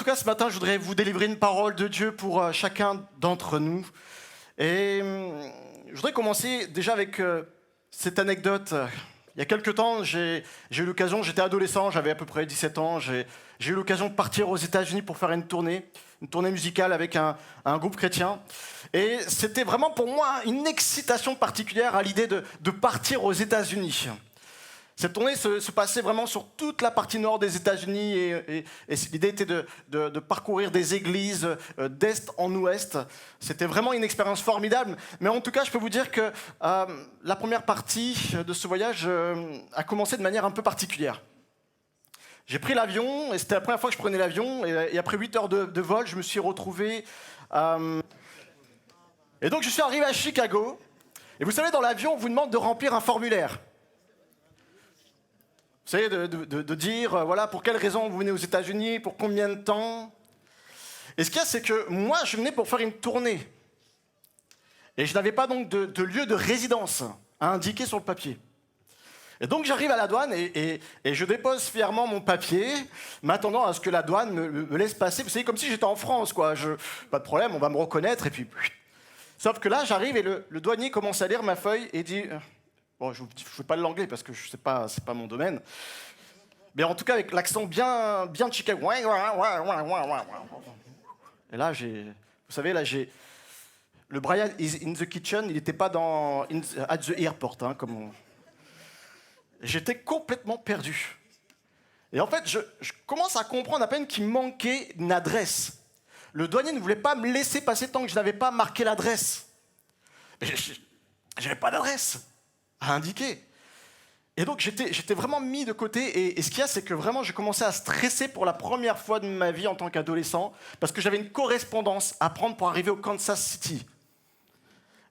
cas, ce matin, je voudrais vous délivrer une parole de Dieu pour chacun d'entre nous. Et je voudrais commencer déjà avec cette anecdote. Il y a quelques temps, j'ai eu l'occasion, j'étais adolescent, j'avais à peu près 17 ans, j'ai eu l'occasion de partir aux États-Unis pour faire une tournée musicale avec un groupe chrétien. Et c'était vraiment pour moi une excitation particulière à l'idée de partir aux États-Unis. Cette tournée se passait vraiment sur toute la partie nord des États-Unis et l'idée était de parcourir des églises d'est en ouest. C'était vraiment une expérience formidable. Mais en tout cas, je peux vous dire que la première partie de ce voyage a commencé de manière un peu particulière. J'ai pris l'avion et c'était la première fois que je prenais l'avion. Et après 8 heures de vol, je me suis retrouvé... Et donc je suis arrivé à Chicago. Et vous savez, dans l'avion, on vous demande de remplir un formulaire. Vous savez, de dire, voilà, pour quelle raison vous venez aux États-Unis, pour combien de temps. Et ce qu'il y a, c'est que moi, je venais pour faire une tournée. Et je n'avais pas donc de lieu de résidence à indiquer sur le papier. Et donc, j'arrive à la douane et je dépose fièrement mon papier, m'attendant à ce que la douane me laisse passer. Vous savez, comme si j'étais en France, quoi. Pas de problème, on va me reconnaître, et puis... Sauf que là, j'arrive et le douanier commence à lire ma feuille et dit... Bon, je ne fais pas l'anglais parce que c'est pas mon domaine. Mais en tout cas, avec l'accent bien de Chicago. Et là, vous savez, le Brian is in the kitchen, il n'était pas at the airport, hein, J'étais complètement perdu. Et en fait, je commence à comprendre à peine qu'il me manquait une adresse. Le douanier ne voulait pas me laisser passer tant que je n'avais pas marqué l'adresse. Mais je n'avais pas d'adresse à indiquer. Et donc j'étais vraiment mis de côté, et ce qu'il y a, c'est que vraiment j'ai commencé à stresser pour la première fois de ma vie en tant qu'adolescent, parce que j'avais une correspondance à prendre pour arriver au Kansas City.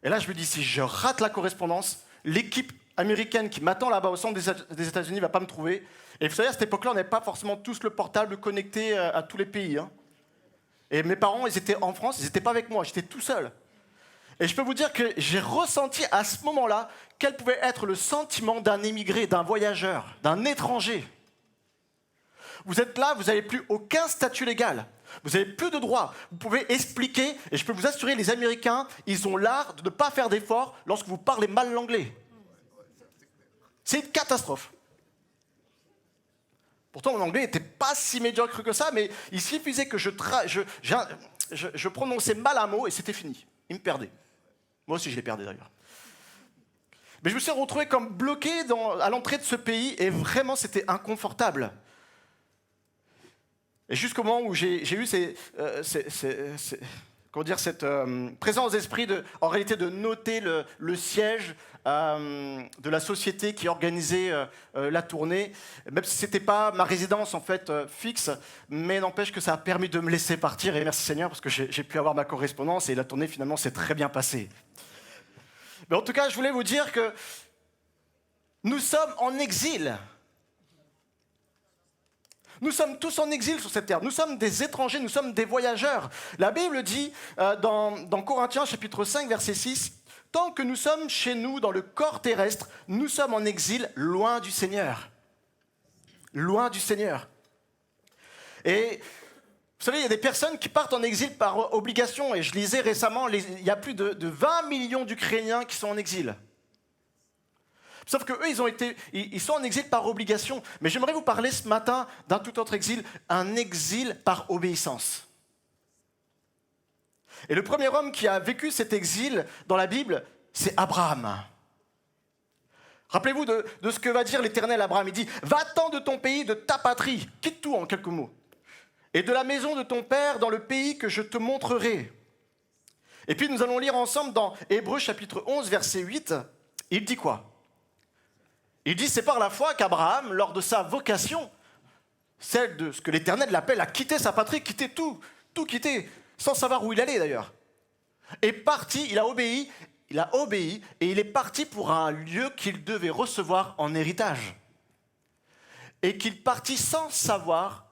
Et là je me dis, si je rate la correspondance, l'équipe américaine qui m'attend là-bas au centre des États-Unis ne va pas me trouver. Et vous savez, à cette époque-là, on n'avait pas forcément tous le portable connecté à tous les pays. Hein. Et mes parents, ils étaient en France, ils n'étaient pas avec moi, j'étais tout seul. Et je peux vous dire que j'ai ressenti à ce moment-là quel pouvait être le sentiment d'un émigré, d'un voyageur, d'un étranger. Vous êtes là, vous n'avez plus aucun statut légal. Vous n'avez plus de droits. Vous pouvez expliquer, et je peux vous assurer, les Américains, ils ont l'art de ne pas faire d'efforts lorsque vous parlez mal l'anglais. C'est une catastrophe. Pourtant, mon anglais n'était pas si médiocre que ça, mais il suffisait que je prononçais mal un mot et c'était fini. Il me perdait. Moi aussi, je l'ai perdu d'ailleurs. Mais je me suis retrouvé comme bloqué à l'entrée de ce pays et vraiment, c'était inconfortable. Et jusqu'au moment où j'ai eu cette présence d'esprit en réalité de noter le siège de la société qui organisait la tournée, même si ce n'était pas ma résidence en fait fixe, mais n'empêche que ça a permis de me laisser partir, et merci Seigneur parce que j'ai pu avoir ma correspondance et la tournée finalement s'est très bien passée. Mais en tout cas, je voulais vous dire que nous sommes en exil. Nous sommes tous en exil sur cette terre. Nous sommes des étrangers, nous sommes des voyageurs. La Bible dit dans Corinthiens chapitre 5, verset 6, « Tant que nous sommes chez nous dans le corps terrestre, nous sommes en exil loin du Seigneur. » Loin du Seigneur. Et vous savez, il y a des personnes qui partent en exil par obligation. Et je lisais récemment, il y a plus de 20 millions d'Ukrainiens qui sont en exil. Sauf qu'eux, ils sont en exil par obligation. Mais j'aimerais vous parler ce matin d'un tout autre exil, un exil par obéissance. Et le premier homme qui a vécu cet exil dans la Bible, c'est Abraham. Rappelez-vous de ce que va dire l'Éternel à Abraham. Il dit « Va-t'en de ton pays, de ta patrie, quitte tout en quelques mots, et de la maison de ton père dans le pays que je te montrerai. » Et puis nous allons lire ensemble dans Hébreux chapitre 11, verset 8, il dit quoi ? Il dit, c'est par la foi qu'Abraham, lors de sa vocation, celle de ce que l'Éternel l'appelle à quitter sa patrie, quitter tout quitter, sans savoir où il allait d'ailleurs, est parti, il a obéi et il est parti pour un lieu qu'il devait recevoir en héritage. Et qu'il partit sans savoir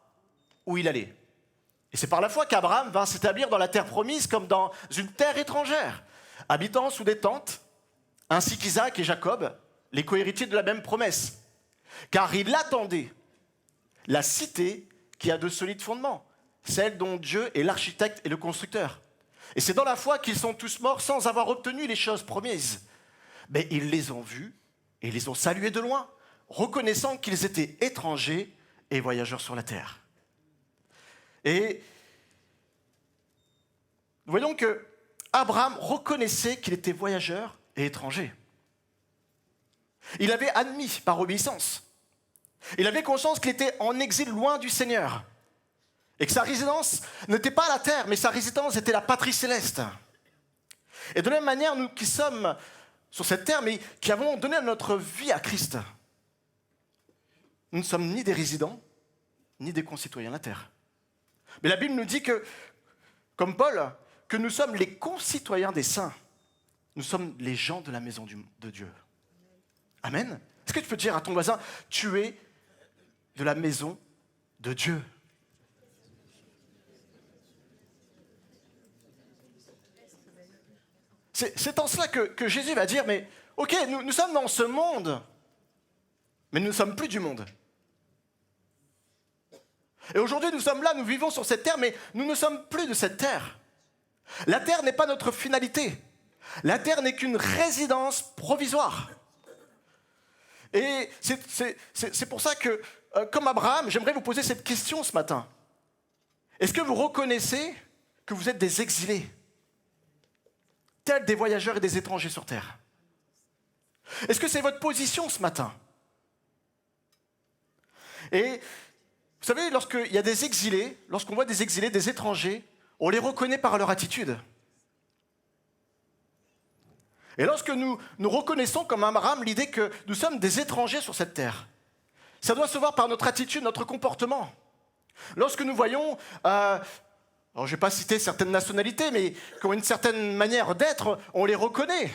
où il allait. Et c'est par la foi qu'Abraham vint s'établir dans la terre promise comme dans une terre étrangère, habitant sous des tentes, ainsi qu'Isaac et Jacob, les cohéritiers de la même promesse, car il attendait la cité qui a de solides fondements, celle dont Dieu est l'architecte et le constructeur. Et c'est dans la foi qu'ils sont tous morts sans avoir obtenu les choses promises. Mais ils les ont vus et ils les ont salués de loin, reconnaissant qu'ils étaient étrangers et voyageurs sur la terre. Et nous voyons que Abraham reconnaissait qu'il était voyageur et étranger. Il avait admis par obéissance. Il avait conscience qu'il était en exil loin du Seigneur. Et que sa résidence n'était pas la terre, mais sa résidence était la patrie céleste. Et de la même manière, nous qui sommes sur cette terre, mais qui avons donné notre vie à Christ, nous ne sommes ni des résidents, ni des concitoyens de la terre. Mais la Bible nous dit que, comme Paul, que nous sommes les concitoyens des saints. Nous sommes les gens de la maison de Dieu. Amen. Est-ce que tu peux dire à ton voisin, tu es de la maison de Dieu? C'est en cela que Jésus va dire, mais ok, nous sommes dans ce monde, mais nous ne sommes plus du monde. Et aujourd'hui, nous sommes là, nous vivons sur cette terre, mais nous ne sommes plus de cette terre. La terre n'est pas notre finalité. La terre n'est qu'une résidence provisoire. Et c'est pour ça que, comme Abraham, j'aimerais vous poser cette question ce matin. Est-ce que vous reconnaissez que vous êtes des exilés, tels des voyageurs et des étrangers sur terre? Est-ce que c'est votre position ce matin? Et vous savez, lorsqu'il y a des exilés, lorsqu'on voit des exilés, des étrangers, on les reconnaît par leur attitude. Et lorsque nous reconnaissons comme Abraham l'idée que nous sommes des étrangers sur cette terre, ça doit se voir par notre attitude, notre comportement. Lorsque nous voyons, alors je ne vais pas citer certaines nationalités, mais qui ont une certaine manière d'être, on les reconnaît.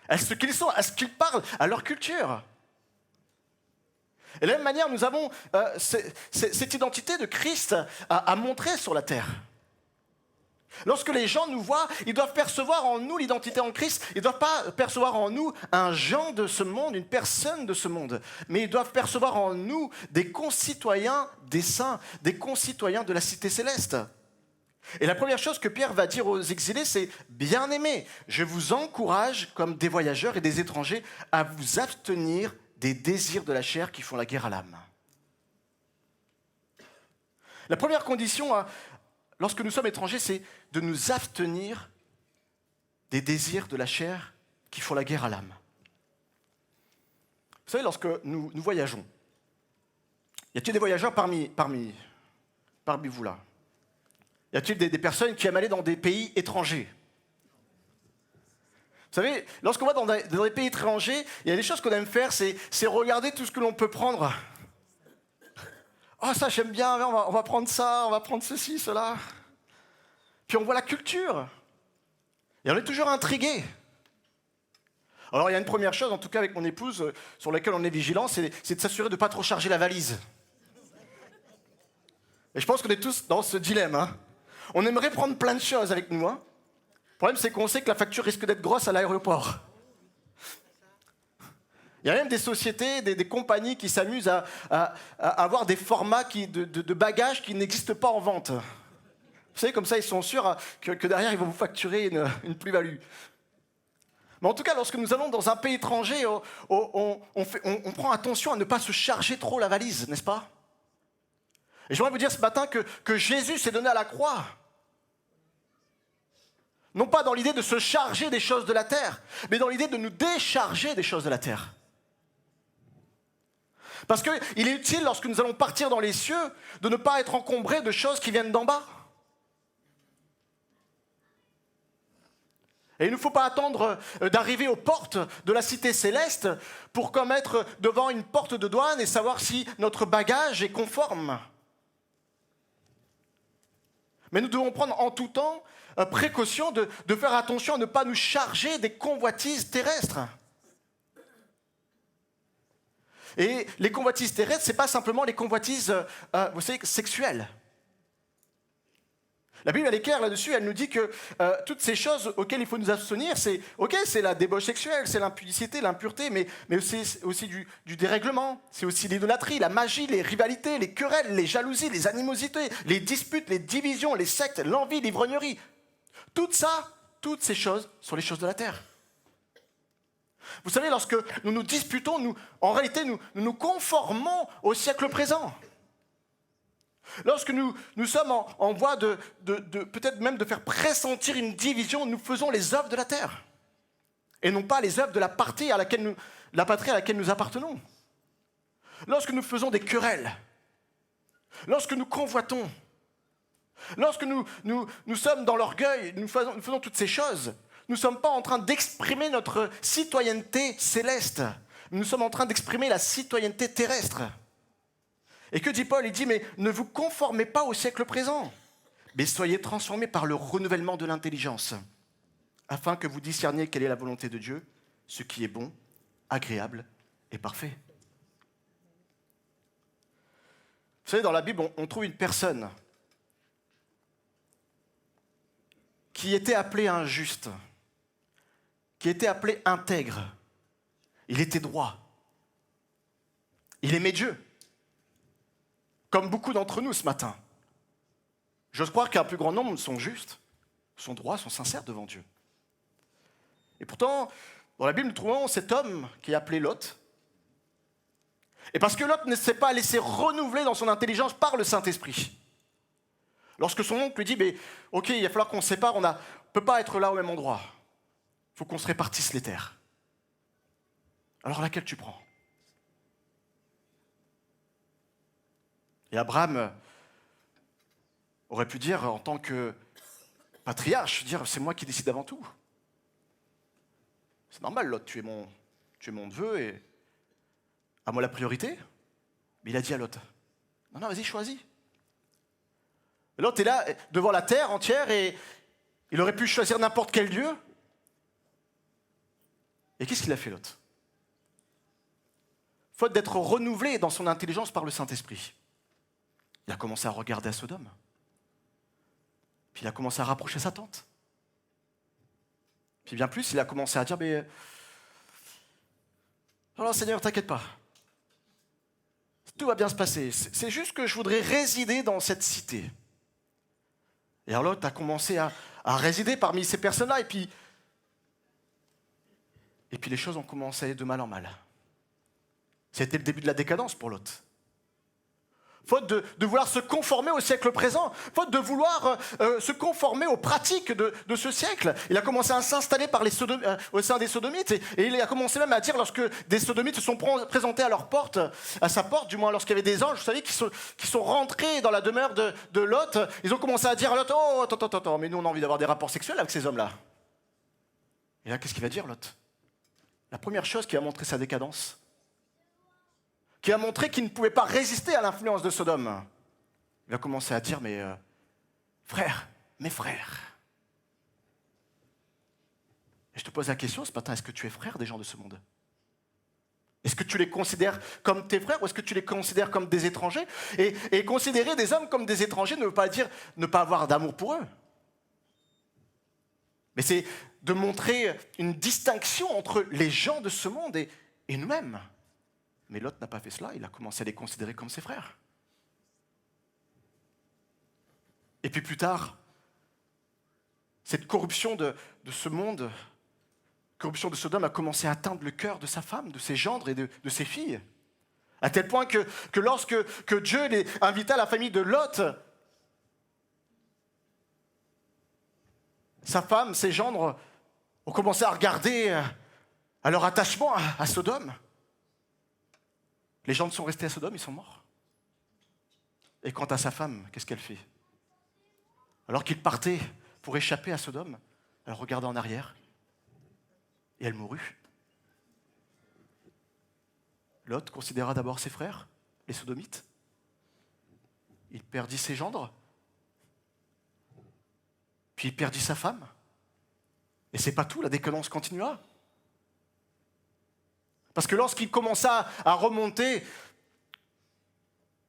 À ce qu'ils sont, à ce qu'ils parlent, à leur culture. Et de la même manière, nous avons cette identité de Christ à montrer sur la terre. Lorsque les gens nous voient, ils doivent percevoir en nous l'identité en Christ. Ils ne doivent pas percevoir en nous un Jean de ce monde, une personne de ce monde. Mais ils doivent percevoir en nous des concitoyens des saints, des concitoyens de la cité céleste. Et la première chose que Pierre va dire aux exilés, c'est « Bien-aimés, je vous encourage, comme des voyageurs et des étrangers, à vous abstenir des désirs de la chair qui font la guerre à l'âme. » La première condition, lorsque nous sommes étrangers, c'est de nous abstenir des désirs de la chair qui font la guerre à l'âme. Vous savez, lorsque nous voyageons, y a-t-il des voyageurs parmi vous là? Y a-t-il des personnes qui aiment aller dans des pays étrangers? Vous savez, lorsqu'on va dans des pays étrangers, il y a des choses qu'on aime faire, c'est regarder tout ce que l'on peut prendre. Oh, ça j'aime bien, on va prendre ça, on va prendre ceci, cela. Puis on voit la culture. Et on est toujours intrigué. Alors il y a une première chose, en tout cas avec mon épouse, sur laquelle on est vigilant, c'est de s'assurer de ne pas trop charger la valise. Et je pense qu'on est tous dans ce dilemme. Hein. On aimerait prendre plein de choses avec nous. Hein. Le problème, c'est qu'on sait que la facture risque d'être grosse à l'aéroport. Il y a même des sociétés, des compagnies qui s'amusent à avoir des formats de bagages qui n'existent pas en vente. Vous savez, comme ça, ils sont sûrs que derrière, ils vont vous facturer une plus-value. Mais en tout cas, lorsque nous allons dans un pays étranger, on prend attention à ne pas se charger trop la valise, n'est-ce pas? Et j'aimerais vous dire ce matin que Jésus s'est donné à la croix. Non pas dans l'idée de se charger des choses de la terre, mais dans l'idée de nous décharger des choses de la terre. Parce qu'il est utile, lorsque nous allons partir dans les cieux, de ne pas être encombrés de choses qui viennent d'en bas. Et il ne faut pas attendre d'arriver aux portes de la cité céleste pour comme être devant une porte de douane et savoir si notre bagage est conforme. Mais nous devons prendre en tout temps précaution de faire attention à ne pas nous charger des convoitises terrestres. Et les convoitises terrestres, ce n'est pas simplement les convoitises vous savez, sexuelles. La Bible, elle est claire là-dessus, elle nous dit que toutes ces choses auxquelles il faut nous abstenir, c'est la débauche sexuelle, c'est l'impudicité, l'impureté, mais aussi du dérèglement, c'est aussi l'idolâtrie, la magie, les rivalités, les querelles, les jalousies, les animosités, les disputes, les divisions, les sectes, l'envie, l'ivrognerie. Toutes ces choses sont les choses de la terre. Vous savez, lorsque nous nous disputons, en réalité, nous nous conformons au siècle présent. Lorsque nous sommes en voie de peut-être même de faire pressentir une division, nous faisons les œuvres de la terre. Et non pas les œuvres de la patrie à laquelle nous appartenons. Lorsque nous faisons des querelles, lorsque nous convoitons, lorsque nous sommes dans l'orgueil, nous faisons toutes ces choses, nous ne sommes pas en train d'exprimer notre citoyenneté céleste. Nous sommes en train d'exprimer la citoyenneté terrestre. Et que dit Paul? Il dit, mais ne vous conformez pas au siècle présent, mais soyez transformés par le renouvellement de l'intelligence, afin que vous discerniez quelle est la volonté de Dieu, ce qui est bon, agréable et parfait. Vous savez, dans la Bible, on trouve une personne qui était appelé injuste, qui était appelé intègre. Il était droit. Il aimait Dieu. Comme beaucoup d'entre nous ce matin. J'ose croire qu'un plus grand nombre sont justes, sont droits, sont sincères devant Dieu. Et pourtant, dans la Bible, nous trouvons cet homme qui est appelé Lot. Et parce que Lot ne s'est pas laissé renouveler dans son intelligence par le Saint-Esprit. Lorsque son oncle lui dit, mais, ok, il va falloir qu'on se sépare, on ne peut pas être là au même endroit. Il faut qu'on se répartisse les terres. Alors laquelle tu prends? Et Abraham aurait pu dire, en tant que patriarche, dire, c'est moi qui décide avant tout. C'est normal, Lot, tu es mon neveu et à moi la priorité. Mais il a dit à Lot, non, vas-y, choisis. Lot est là, devant la terre entière, et il aurait pu choisir n'importe quel lieu. Et qu'est-ce qu'il a fait, Lot? Faute d'être renouvelé dans son intelligence par le Saint-Esprit, il a commencé à regarder à Sodome. Puis il a commencé à rapprocher sa tente. Puis bien plus, il a commencé à dire, mais... Alors Seigneur, t'inquiète pas. Tout va bien se passer. C'est juste que je voudrais résider dans cette cité. Et alors Lot a commencé à résider parmi ces personnes-là, et puis les choses ont commencé à aller de mal en mal. C'était le début de la décadence pour Lot. Faute de vouloir se conformer au siècle présent, faute de vouloir se conformer aux pratiques de ce siècle, il a commencé à s'installer au sein des Sodomites, et il a commencé même à dire, lorsque des Sodomites se sont présentés à sa porte, du moins lorsqu'il y avait des anges, vous savez, qui sont rentrés dans la demeure de Lot, ils ont commencé à dire à Lot, oh, attends, mais nous on a envie d'avoir des rapports sexuels avec ces hommes-là. Et là, qu'est-ce qu'il va dire, Lot? La première chose qui a montré sa décadence, qui a montré qu'il ne pouvait pas résister à l'influence de Sodome. Il a commencé à dire, mais frères, mes frères. Et je te pose la question ce matin, est-ce que tu es frère des gens de ce monde? Est-ce que tu les considères comme tes frères ou est-ce que tu les considères comme des étrangers? Et considérer des hommes comme des étrangers ne veut pas dire ne pas avoir d'amour pour eux. Mais c'est de montrer une distinction entre les gens de ce monde et nous-mêmes. Mais Lot n'a pas fait cela, il a commencé à les considérer comme ses frères. Et puis plus tard, cette corruption de ce monde, corruption de Sodome, a commencé à atteindre le cœur de sa femme, de ses gendres et de ses filles. À tel point que lorsque Dieu les invita la famille de Lot, sa femme, ses gendres, ont commencé à regarder à leur attachement à Sodome. Les gens sont restés à Sodome, ils sont morts. Et quant à sa femme, qu'est-ce qu'elle fait? Alors qu'il partait pour échapper à Sodome, elle regarda en arrière et elle mourut. Lot considéra d'abord ses frères, les Sodomites. Il perdit ses gendres. Puis il perdit sa femme. Et c'est pas tout, la décadence continua. Parce que lorsqu'il commença à remonter,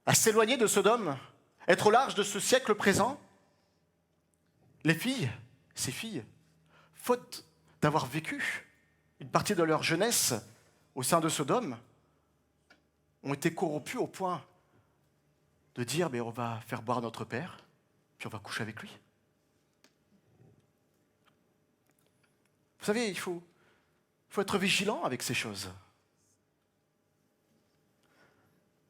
à s'éloigner de Sodome, être au large de ce siècle présent, Les filles, ces filles, faute d'avoir vécu une partie de leur jeunesse au sein de Sodome, ont été corrompues au point de dire on va faire boire notre père, puis on va coucher avec lui. Vous savez, il faut être vigilant avec ces choses.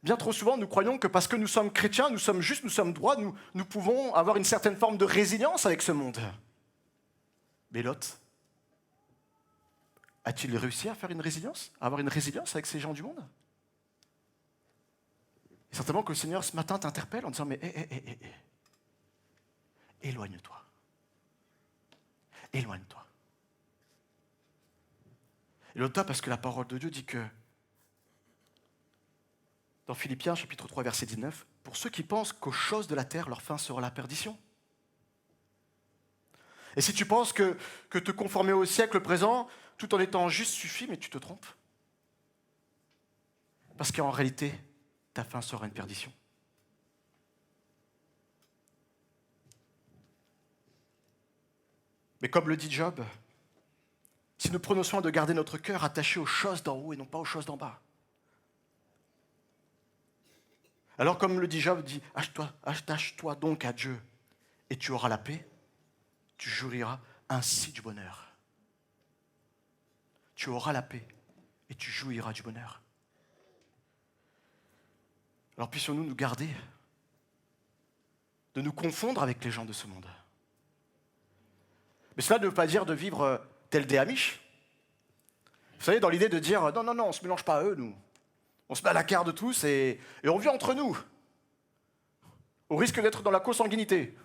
Bien trop souvent, nous croyons que parce que nous sommes chrétiens, nous sommes justes, nous sommes droits, nous pouvons avoir une certaine forme de résilience avec ce monde. Mais Lot, a-t-il réussi à faire une résilience, à avoir une résilience avec ces gens du monde? Et certainement que le Seigneur ce matin t'interpelle en disant mais éloigne-toi. Éloigne-toi. Éloigne-toi parce que la parole de Dieu dit que dans Philippiens, chapitre 3, verset 19, « Pour ceux qui pensent qu'aux choses de la terre, leur fin sera la perdition. » Et si tu penses que te conformer au siècle présent, tout en étant juste, suffit, mais tu te trompes. Parce qu'en réalité, ta fin sera une perdition. Mais comme le dit Job, si nous prenons soin de garder notre cœur attaché aux choses d'en haut et non pas aux choses d'en bas, alors comme le dit Job, dit attache-toi donc à Dieu et tu auras la paix, tu jouiras ainsi du bonheur. Tu auras la paix et tu jouiras du bonheur. Alors puissions-nous nous garder de nous confondre avec les gens de ce monde. Mais cela ne veut pas dire de vivre tel des Amish. Vous savez, dans l'idée de dire non, on ne se mélange pas à eux, nous. On se met à la carte de tous et on vit entre nous, au risque d'être dans la consanguinité.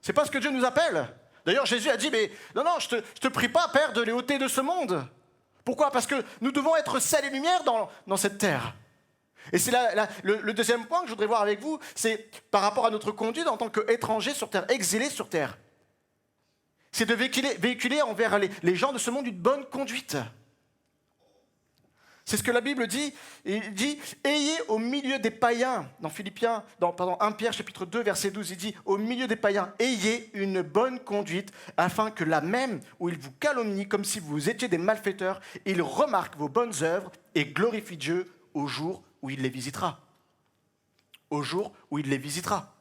C'est pas ce que Dieu nous appelle. D'ailleurs, Jésus a dit, mais non, je te prie pas, Père, de les ôter de ce monde. Pourquoi? Parce que nous devons être sel et lumière dans cette terre. Et c'est le deuxième point que je voudrais voir avec vous, c'est par rapport à notre conduite en tant qu'étrangers sur terre, exilés sur terre. C'est de véhiculer envers les gens de ce monde une bonne conduite. C'est ce que la Bible dit. Il dit « Ayez au milieu des païens », dans 1 Pierre chapitre 2, verset 12, il dit « Au milieu des païens, ayez une bonne conduite, afin que là même où ils vous calomnient comme si vous étiez des malfaiteurs, ils remarquent vos bonnes œuvres et glorifient Dieu au jour où il les visitera. » Au jour où il les visitera.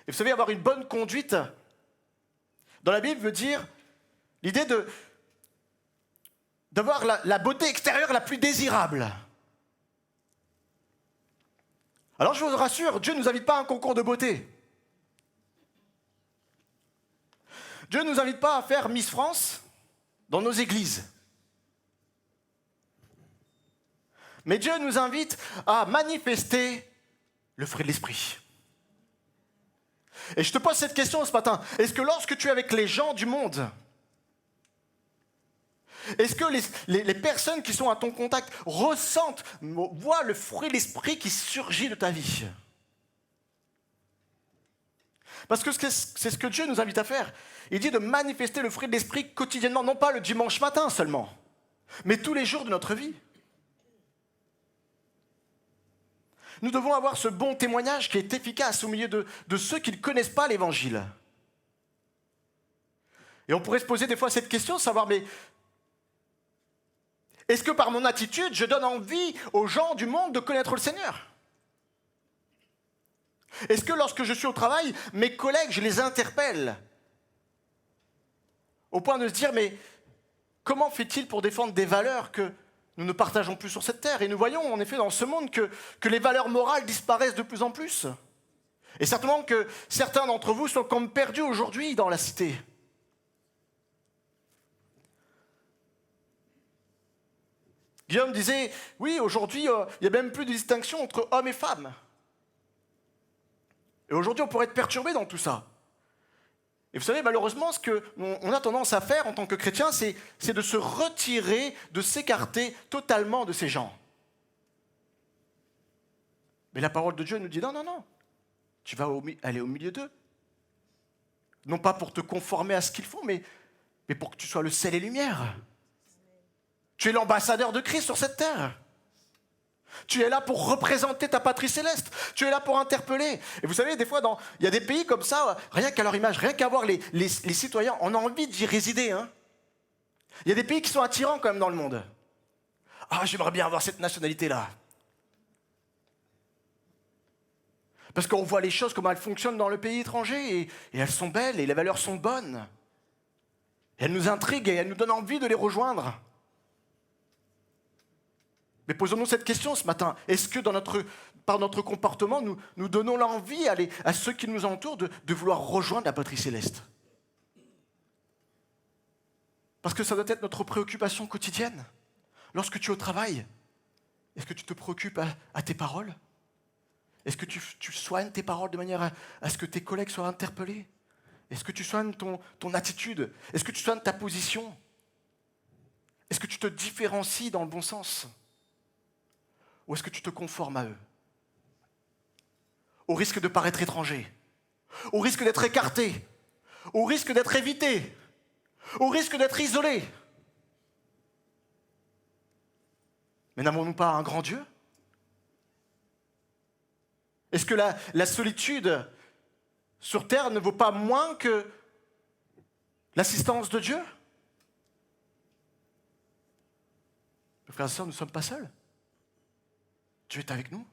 Et vous savez, avoir une bonne conduite, dans la Bible, veut dire l'idée d'avoir la beauté extérieure la plus désirable. Alors je vous rassure, Dieu ne nous invite pas à un concours de beauté. Dieu ne nous invite pas à faire Miss France dans nos églises. Mais Dieu nous invite à manifester le fruit de l'esprit. Et je te pose cette question ce matin. Est-ce que lorsque tu es avec les gens du monde, est-ce que les personnes qui sont à ton contact ressentent, voient le fruit de l'esprit qui surgit de ta vie? Parce que c'est ce que Dieu nous invite à faire. Il dit de manifester le fruit de l'esprit quotidiennement, non pas le dimanche matin seulement, mais tous les jours de notre vie. Nous devons avoir ce bon témoignage qui est efficace au milieu de ceux qui ne connaissent pas l'Évangile. Et on pourrait se poser des fois cette question, savoir, mais est-ce que par mon attitude, je donne envie aux gens du monde de connaître le Seigneur? Est-ce que lorsque je suis au travail, mes collègues, je les interpelle au point de se dire, mais comment fait-il pour défendre des valeurs que nous ne partageons plus sur cette terre? Et nous voyons en effet dans ce monde que les valeurs morales disparaissent de plus en plus. Et certainement que certains d'entre vous sont comme perdus aujourd'hui dans la cité. Guillaume disait, oui, aujourd'hui, il n'y a même plus de distinction entre hommes et femmes. Et aujourd'hui, on pourrait être perturbé dans tout ça. Et vous savez, malheureusement, ce qu'on a tendance à faire en tant que chrétien, c'est de se retirer, de s'écarter totalement de ces gens. Mais la parole de Dieu nous dit, non, tu vas aller au milieu d'eux. Non pas pour te conformer à ce qu'ils font, mais pour que tu sois le sel et lumière. Tu es l'ambassadeur de Christ sur cette terre. Tu es là pour représenter ta patrie céleste. Tu es là pour interpeller. Et vous savez, des fois, il y a des pays comme ça, rien qu'à leur image, rien qu'à voir les citoyens, on a envie d'y résider. Hein. Il y a des pays qui sont attirants quand même dans le monde. Ah, j'aimerais bien avoir cette nationalité-là. Parce qu'on voit les choses, comment elles fonctionnent dans le pays étranger, et elles sont belles, et les valeurs sont bonnes. Et elles nous intriguent, et elles nous donnent envie de les rejoindre. Mais posons-nous cette question ce matin. Est-ce que par notre comportement, nous donnons l'envie à ceux qui nous entourent de vouloir rejoindre la patrie céleste? Parce que ça doit être notre préoccupation quotidienne. Lorsque tu es au travail, est-ce que tu te préoccupes à tes paroles? Est-ce que tu soignes tes paroles de manière à ce que tes collègues soient interpellés? Est-ce que tu soignes ton attitude? Est-ce que tu soignes ta position? Est-ce que tu te différencies dans le bon sens? Ou est-ce que tu te conformes à eux? Au risque de paraître étranger, au risque d'être écarté, au risque d'être évité, au risque d'être isolé. Mais n'avons-nous pas un grand Dieu? Est-ce que la solitude sur terre ne vaut pas moins que l'assistance de Dieu? Mes frères et sœurs, nous ne sommes pas seuls. Dieu est avec nous.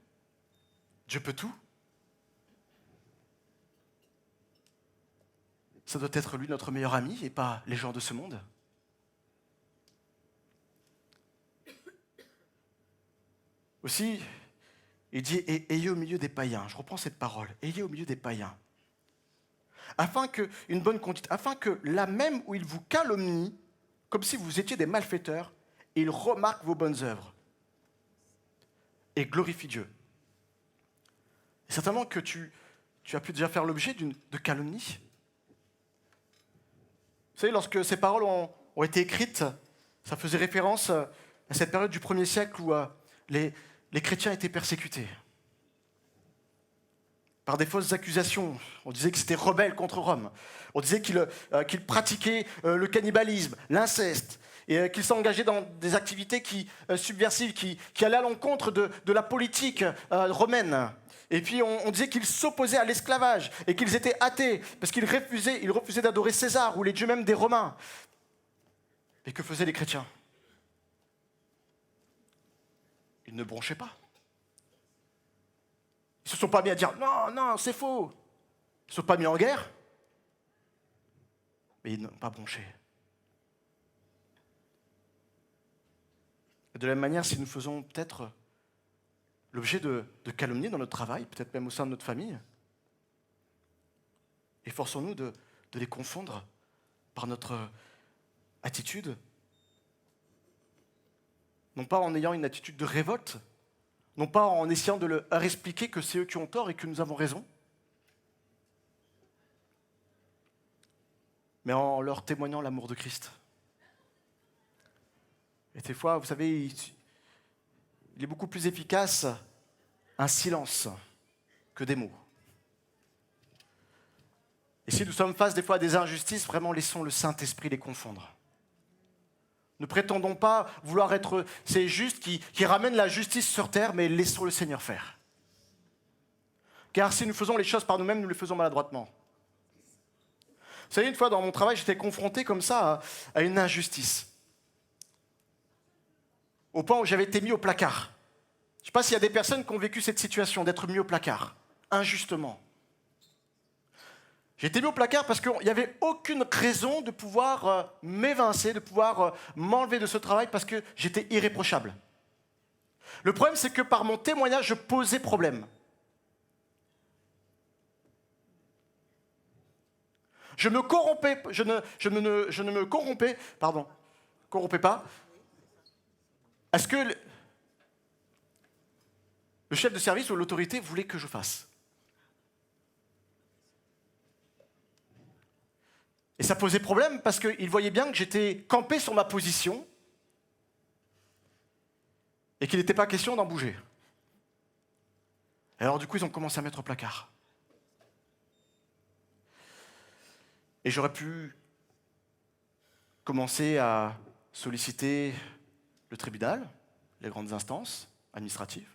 Dieu peut tout. Ça doit être lui notre meilleur ami et pas les gens de ce monde. Aussi, il dit, ayez au milieu des païens. Je reprends cette parole. Ayez au milieu des païens. Afin que, une bonne conduite, afin que là même où ils vous calomnient, comme si vous étiez des malfaiteurs, ils remarquent vos bonnes œuvres et glorifient Dieu. Et certainement que tu as pu déjà faire l'objet de calomnies. Vous savez, lorsque ces paroles ont été écrites, ça faisait référence à cette période du 1er siècle où les chrétiens étaient persécutés par des fausses accusations. On disait que c'était rebelle contre Rome. On disait qu'ils pratiquaient le cannibalisme, l'inceste, et qu'ils s'engageaient dans des activités subversives qui allaient à l'encontre de la politique romaine. Et puis on disait qu'ils s'opposaient à l'esclavage et qu'ils étaient athées parce qu'ils refusaient d'adorer César ou les dieux même des Romains. Et que faisaient les chrétiens? Ils ne bronchaient pas. Ils ne se sont pas mis à dire « Non, non, c'est faux ». Ils ne se sont pas mis en guerre. Mais ils n'ont pas bronché. De la même manière, si nous faisons peut-être l'objet de calomnies dans notre travail, peut-être même au sein de notre famille, efforçons-nous de les confondre par notre attitude, non pas en ayant une attitude de révolte, non pas en essayant de leur expliquer que c'est eux qui ont tort et que nous avons raison, mais en leur témoignant l'amour de Christ. Et des fois, vous savez, il est beaucoup plus efficace un silence que des mots. Et si nous sommes face des fois à des injustices, vraiment laissons le Saint-Esprit les confondre. Ne prétendons pas vouloir être ces justes qui ramènent la justice sur terre, mais laissons le Seigneur faire. Car si nous faisons les choses par nous-mêmes, nous les faisons maladroitement. Vous savez, une fois dans mon travail, j'étais confronté comme ça à une injustice. Au point où j'avais été mis au placard. Je ne sais pas s'il y a des personnes qui ont vécu cette situation, d'être mis au placard, injustement. J'ai été mis au placard parce qu'il n'y avait aucune raison de pouvoir m'évincer, de pouvoir m'enlever de ce travail parce que j'étais irréprochable. Le problème, c'est que par mon témoignage, je posais problème. Je ne me corrompais pas, à ce que le chef de service ou l'autorité voulait que je fasse. Et ça posait problème parce qu'ils voyaient bien que j'étais campé sur ma position et qu'il n'était pas question d'en bouger. Et alors du coup, ils ont commencé à mettre au placard. Et j'aurais pu commencer à solliciter le tribunal, les grandes instances, administrative.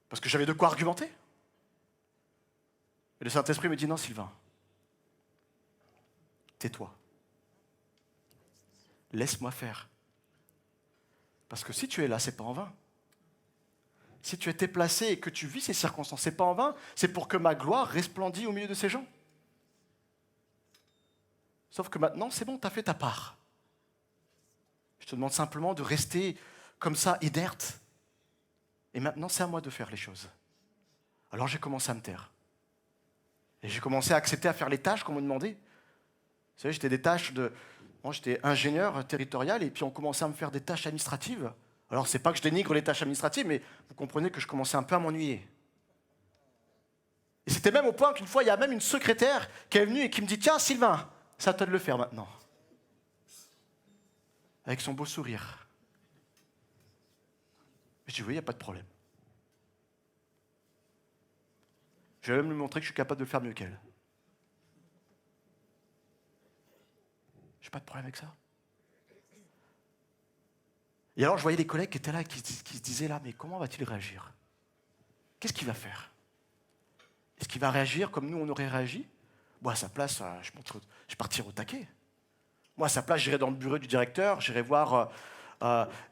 Parce que j'avais de quoi argumenter. Et le Saint-Esprit me dit, non Sylvain, tais-toi. Laisse-moi faire. Parce que si tu es là, c'est pas en vain. Si tu étais placé et que tu vis ces circonstances, c'est pas en vain, c'est pour que ma gloire resplendisse au milieu de ces gens. Sauf que maintenant, c'est bon, tu as fait ta part. Je te demande simplement de rester comme ça, inerte. Et maintenant, c'est à moi de faire les choses. Alors j'ai commencé à me taire. Et j'ai commencé à accepter à faire les tâches qu'on me demandait. Vous savez, j'étais des tâches de... Moi, j'étais ingénieur territorial et puis on commençait à me faire des tâches administratives. Alors, c'est pas que je dénigre les tâches administratives, mais vous comprenez que je commençais un peu à m'ennuyer. Et c'était même au point qu'une fois, il y a même une secrétaire qui est venue et qui me dit « Tiens, Sylvain, c'est à toi de le faire maintenant. » Avec son beau sourire. Je dis « Oui, il n'y a pas de problème. » Je vais même lui montrer que je suis capable de le faire mieux qu'elle. J'ai pas de problème avec ça. Et alors, je voyais des collègues qui étaient là, qui se disaient là, mais comment va-t-il réagir? Qu'est-ce qu'il va faire? Est-ce qu'il va réagir comme nous, on aurait réagi? Moi, à sa place, je partirais au taquet. Moi, à sa place, j'irais dans le bureau du directeur, j'irais voir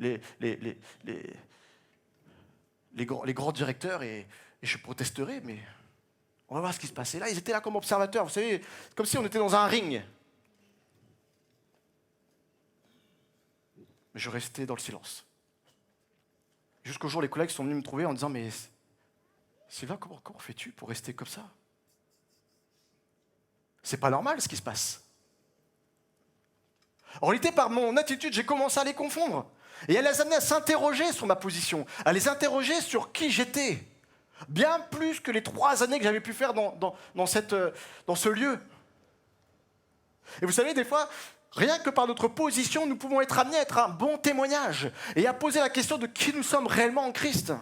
les grands directeurs et je protesterais, mais on va voir ce qui se passait. Là, ils étaient là comme observateurs, vous savez, comme si on était dans un ring. Mais je restais dans le silence. Jusqu'au jour, les collègues sont venus me trouver en disant « Mais Sylvain, comment fais-tu pour rester comme ça? C'est pas normal ce qui se passe. » En réalité, par mon attitude, j'ai commencé à les confondre. Et à les amener à s'interroger sur ma position, à les interroger sur qui j'étais. Bien plus que les 3 années que j'avais pu faire dans ce lieu. Et vous savez, des fois, rien que par notre position, nous pouvons être amenés à être un bon témoignage et à poser la question de qui nous sommes réellement en Christ.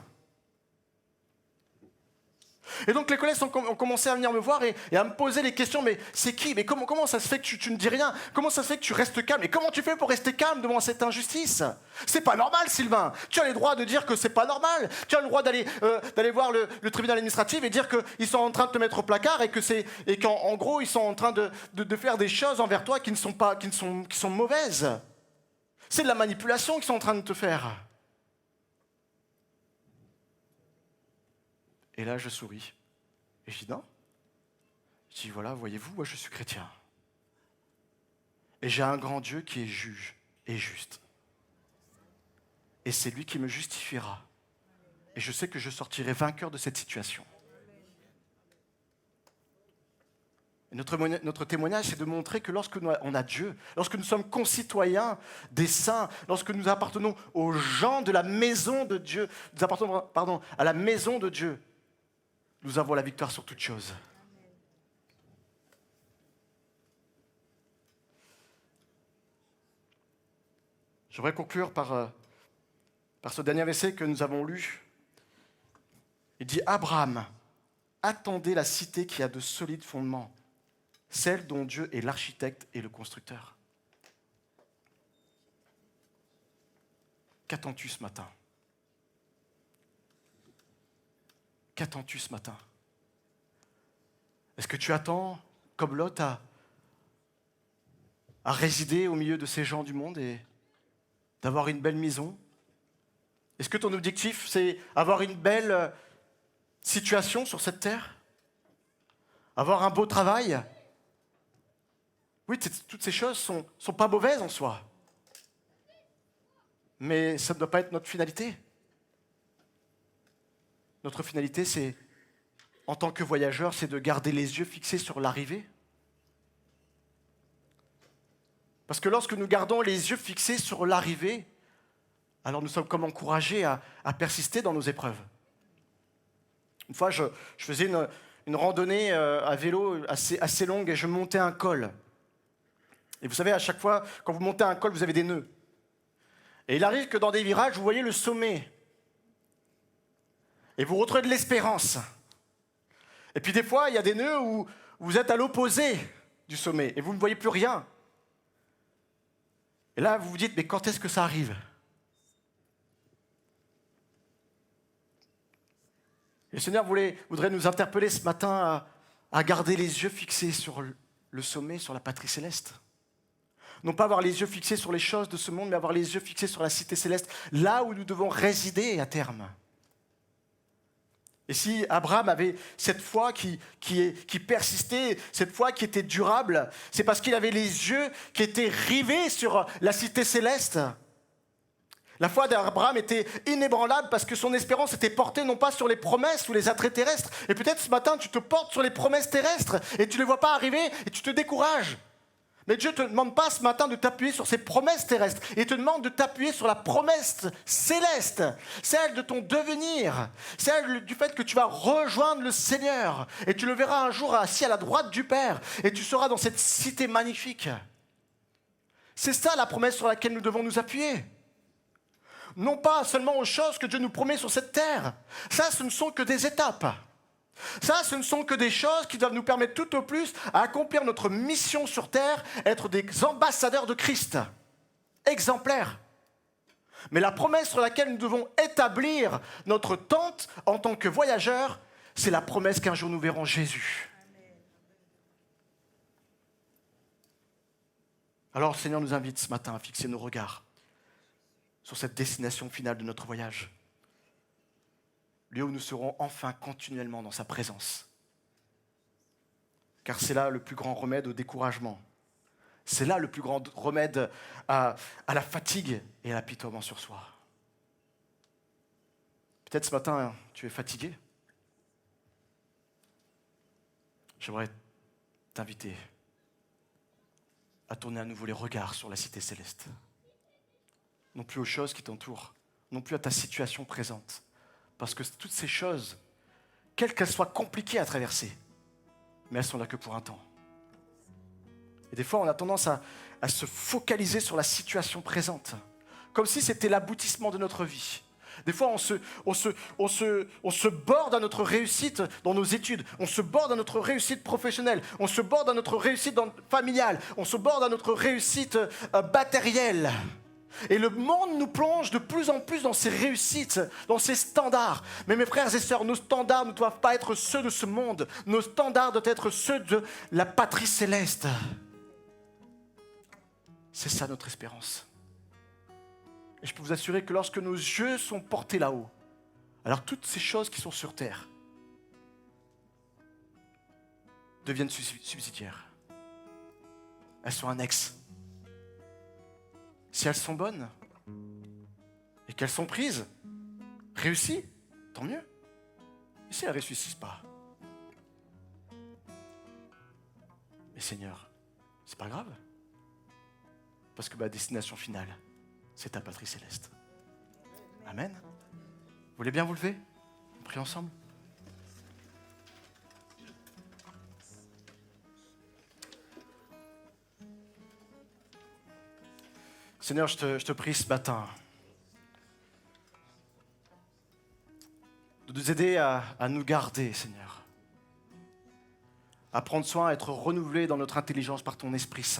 Et donc les collègues ont commencé à venir me voir et à me poser les questions, mais c'est qui? Mais comment ça se fait que tu ne dis rien? Comment ça se fait que tu restes calme? Et comment tu fais pour rester calme devant cette injustice? C'est pas normal, Sylvain. Tu as le droit de dire que c'est pas normal. Tu as le droit d'aller voir le tribunal administratif et dire qu'ils sont en train de te mettre au placard et qu'en gros ils sont en train de faire des choses envers toi qui sont mauvaises. C'est de la manipulation qu'ils sont en train de te faire. Et là, je souris. Et je dis non. Je dis voilà, voyez-vous, moi je suis chrétien. Et j'ai un grand Dieu qui est juge et juste. Et c'est lui qui me justifiera. Et je sais que je sortirai vainqueur de cette situation. Et notre témoignage, c'est de montrer que lorsque on a Dieu, lorsque nous sommes concitoyens des saints, lorsque nous appartenons aux gens de la maison de Dieu, nous appartenons, à la maison de Dieu, nous avons la victoire sur toute chose. J'aimerais conclure par ce dernier verset que nous avons lu. Il dit « Abraham, attendez la cité qui a de solides fondements, celle dont Dieu est l'architecte et le constructeur. » Qu'attends-tu ce matin? Qu'attends-tu ce matin? Est-ce que tu attends, comme Lot, à résider au milieu de ces gens du monde et d'avoir une belle maison? Est-ce que ton objectif, c'est avoir une belle situation sur cette terre? Avoir un beau travail? Oui, toutes ces choses sont pas mauvaises en soi. Mais ça ne doit pas être notre finalité. Notre finalité, c'est, en tant que voyageur, c'est de garder les yeux fixés sur l'arrivée. Parce que lorsque nous gardons les yeux fixés sur l'arrivée, alors nous sommes comme encouragés à persister dans nos épreuves. Une fois, je faisais une randonnée à vélo assez longue et je montais un col. Et vous savez, à chaque fois, quand vous montez un col, vous avez des nœuds. Et il arrive que dans des virages, vous voyez le sommet. Et vous retrouvez de l'espérance. Et puis des fois, il y a des nœuds où vous êtes à l'opposé du sommet et vous ne voyez plus rien. Et là, vous vous dites, mais quand est-ce que ça arrive? Et le Seigneur voudrait nous interpeller ce matin à garder les yeux fixés sur le sommet, sur la patrie céleste. Non pas avoir les yeux fixés sur les choses de ce monde, mais avoir les yeux fixés sur la cité céleste, là où nous devons résider à terme. Et si Abraham avait cette foi qui persistait, cette foi qui était durable, c'est parce qu'il avait les yeux qui étaient rivés sur la cité céleste. La foi d'Abraham était inébranlable parce que son espérance était portée non pas sur les promesses ou les attraits terrestres. Et peut-être ce matin, tu te portes sur les promesses terrestres et tu ne les vois pas arriver et tu te décourages. Mais Dieu ne te demande pas ce matin de t'appuyer sur ces promesses terrestres. Il te demande de t'appuyer sur la promesse céleste, celle de ton devenir, celle du fait que tu vas rejoindre le Seigneur. Et tu le verras un jour assis à la droite du Père. Et tu seras dans cette cité magnifique. C'est ça la promesse sur laquelle nous devons nous appuyer. Non pas seulement aux choses que Dieu nous promet sur cette terre. Ça, ce ne sont que des étapes. Ça, ce ne sont que des choses qui doivent nous permettre tout au plus à accomplir notre mission sur terre, être des ambassadeurs de Christ, exemplaires. Mais la promesse sur laquelle nous devons établir notre tente en tant que voyageurs, c'est la promesse qu'un jour nous verrons Jésus. Alors le Seigneur nous invite ce matin à fixer nos regards sur cette destination finale de notre voyage. Lieu où nous serons enfin continuellement dans sa présence. Car c'est là le plus grand remède au découragement. C'est là le plus grand remède à la fatigue et à l'apitoiement sur soi. Peut-être ce matin, tu es fatigué. J'aimerais t'inviter à tourner à nouveau les regards sur la cité céleste. Non plus aux choses qui t'entourent, non plus à ta situation présente. Parce que toutes ces choses, quelles qu'elles soient compliquées à traverser, mais elles sont là que pour un temps. Et des fois, on a tendance à se focaliser sur la situation présente, comme si c'était l'aboutissement de notre vie. Des fois, on se borde à notre réussite dans nos études, on se borde à notre réussite professionnelle, on se borde à notre réussite familiale, on se borde à notre réussite matérielle. Et le monde nous plonge de plus en plus dans ces réussites, dans ces standards. Mais mes frères et sœurs, nos standards ne doivent pas être ceux de ce monde. Nos standards doivent être ceux de la patrie céleste. C'est ça notre espérance. Et je peux vous assurer que lorsque nos yeux sont portés là-haut, alors toutes ces choses qui sont sur terre deviennent subsidiaires. Elles sont annexes. Si elles sont bonnes et qu'elles sont prises, réussies, tant mieux. Et si elles ne réussissent pas, mais Seigneur, c'est pas grave. Parce que ma destination finale, c'est ta patrie céleste. Amen. Vous voulez bien vous lever? On prie ensemble. Seigneur, je te prie ce matin de nous aider à nous garder, Seigneur, à prendre soin, à être renouvelés dans notre intelligence par ton Esprit Saint.